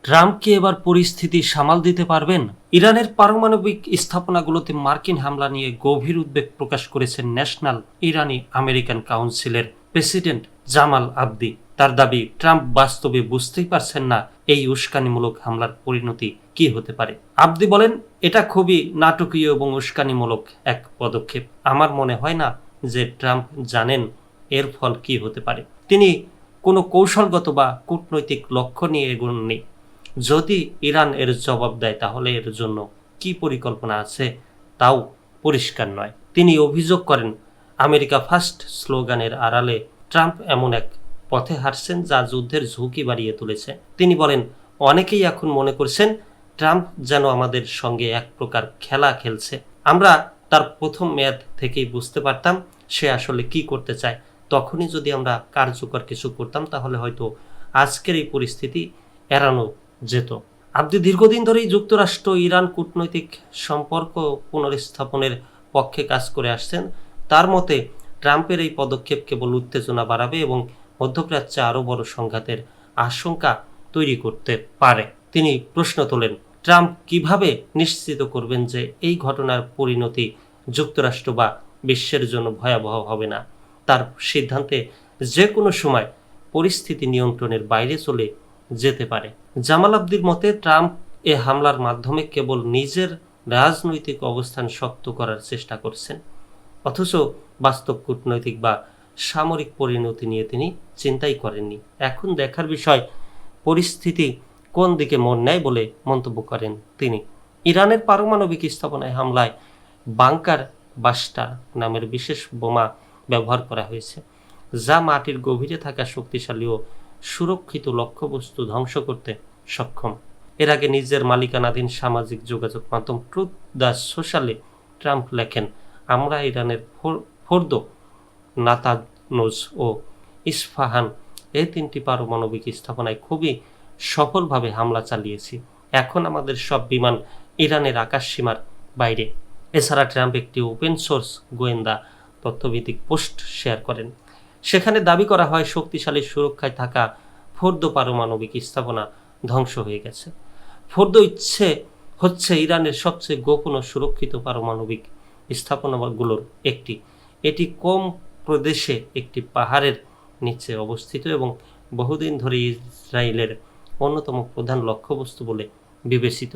Trump কি এবার পরিস্থিতি সামাল দিতে পারবেন? ইরানের পারমাণবিক স্থাপনাগুলোতে মার্কিন হামলা নিয়ে গভীর উদ্বেগ প্রকাশ করেছেন ন্যাশনাল ইরানি আমেরিকান কাউন্সিলের প্রেসিডেন্ট জামাল আবদি। তার দাবি, ট্রাম্প বাস্তবে বুঝতেই পারছেন না এই উস্কানিমূলক হামলার পরিণতি কি হতে পারে। আবদি বলেন, এটা খুবই নাটকীয় এবং উস্কানিমূলক এক পদক্ষেপ। আমার মনে হয় না যে ট্রাম্প জানেন এর ফল কি হতে পারে। তিনি কোনো কৌশলগত বা কূটনৈতিক লক্ষ্য নিয়ে এগোননি। যদি ইরান এর জবাব দেয় তাহলে এর জন্য কি পরিকল্পনা আছে তাও পরিষ্কার নয়। তিনি অভিযোগ করেন, আমেরিকা ফার্স্ট স্লোগানের আড়ালে ট্রাম্প এমন এক পথে হাঁটছেন যা যুদ্ধের ঝুঁকি বাড়িয়ে তুলেছে। তিনি বলেন, অনেকেই এখন মনে করছেন ট্রাম্প যেন আমাদের সঙ্গে এক প্রকার খেলা খেলছে। আমরা তার প্রথম মেয়াদ থেকেই বুঝতে পারতাম সে আসলে কি করতে চায়। তখনই যদি আমরা কার্যকর কিছু করতাম তাহলে হয়তো আজকের এই পরিস্থিতি এড়ানো যেত। আবদি দীর্ঘদিন ধরেই যুক্তরাষ্ট্র ইরান কূটনৈতিক সম্পর্ক পুনর্স্থাপনের পক্ষে কাজ করে আসছেন। তার মতে ট্রাম্পের এই পদক্ষেপ কেবল উত্তেজনা বাড়াবে এবং মধ্যপ্রাচ্যে আরও বড় সংঘাতের আশঙ্কা তৈরি করতে পারে। তিনি প্রশ্ন তোলেন, ট্রাম্প কিভাবে নিশ্চিত করবেন যে এই ঘটনার পরিণতি যুক্তরাষ্ট্র বা বিশ্বের জন্য ভয়াবহ হবে না। তার সিদ্ধান্তে যে কোনো সময় পরিস্থিতি নিয়ন্ত্রণের বাইরে চলে যেতে পারে। জামাল আবদির মতে ট্রাম্প এ হামলার মাধ্যমে কেবল নিজের রাজনৈতিক অবস্থান শক্ত করার চেষ্টা করছেন, অথচ বাস্তব কূটনৈতিক বা সামরিক পরিণতি নিয়ে তিনি চিন্তাই করেননি। এখন দেখার বিষয় পরিস্থিতি কোন দিকে মন নেয় বলে মন্তব্য করেন তিনি। ইরানের পারমাণবিক স্থাপনায় হামলায় বাংকার বাস্টার নামের বিশেষ বোমা ব্যবহার করা হয়েছে, যা মাটির গভীরে থাকা শক্তিশালী ও সুরক্ষিত লক্ষ্যবস্তু ধ্বংস করতে সক্ষম। এর আগে নিজের মালিকানাধীন সামাজিক যোগাযোগ মাধ্যম ট্রুথ দ্য সোশ্যালে ট্রাম্প লেখেন, আমরা ইরানের ফোর্দো, নাতানজ ও ইস্পাহান এই তিনটি পারমাণবিক স্থাপনায় খুবই সফলভাবে হামলা চালিয়েছি। এখন আমাদের সব বিমান ইরানের আকাশসীমার বাইরে। এছাড়া ট্রাম্প একটি ওপেন সোর্স গোয়েন্দা তথ্যভিত্তিক পোস্ট শেয়ার করেন। সেখানে দাবি করা হয় শক্তিশালী সুরক্ষায় থাকা ফোর্দো পারমাণবিক স্থাপনা ধ্বংস হয়ে গেছে। ফোর্দো হচ্ছে ইরানের সবচেয়ে গোপন ও সুরক্ষিত পারমাণবিক স্থাপনাগুলোর একটি। এটি কোম প্রদেশে একটি পাহাড়ের নিচে অবস্থিত এবং বহুদিন ধরে ইসরায়েলের অন্যতম প্রধান লক্ষ্যবস্তু বলে বিবেচিত।